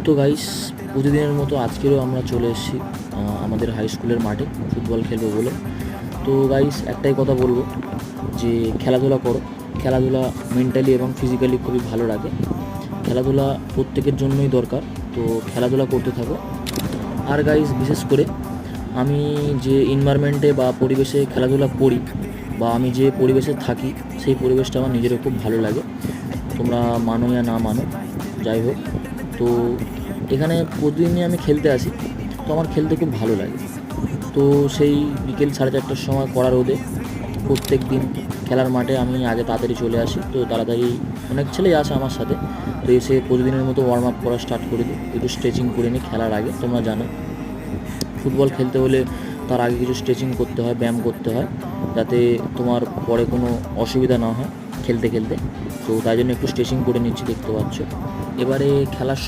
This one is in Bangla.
তো গাইস, প্রতিদিনের মতো আজকেরও আমরা চলে এসেছি আমাদের হাই স্কুলের মাঠে ফুটবল খেলবো বলে। তো গাইস, একটাই কথা বলবো যে খেলাধুলা করো। খেলাধুলা মেন্টালি এবং ফিজিক্যালি খুবই ভালো লাগে। খেলাধুলা প্রত্যেকের জন্যই দরকার, তো খেলাধুলা করতে থাকো। আর গাইস, বিশেষ করে আমি যে এনভায়রনমেন্টে বা পরিবেশে খেলাধুলা করি বা আমি যে পরিবেশে থাকি, সেই পরিবেশটা আমার নিজেরও খুব ভালো লাগে। তোমরা মানো या না মানো, যাই হোক, তো এখানে প্রতিদিনই আমি খেলতে আসি। তো আমার খেলতে খুব ভালো লাগে। তো সেই বিকেল 4:30টার সময় কড়া রোদে প্রত্যেক দিন খেলার মাঠে আমি আগে তাড়াতাড়ি চলে আসি। তো তাড়াতাড়ি অনেক ছেলেই আসে আমার সাথে। তো এসে প্রতিদিনের মতো ওয়ার্ম আপ করা স্টার্ট করে দিই, একটু স্ট্রেচিং করে নিই খেলার আগে। তোমরা জানো ফুটবল খেলতে হলে তার আগে কিছু স্ট্রেচিং করতে হয়, ব্যায়াম করতে হয়, যাতে তোমার পরে কোনো অসুবিধা না হয় খেলতে খেলতে। তো তাই জন্য একটু স্ট্রেচিং করে নিচ্ছি, দেখতে পাচ্ছ। এবারে খেলার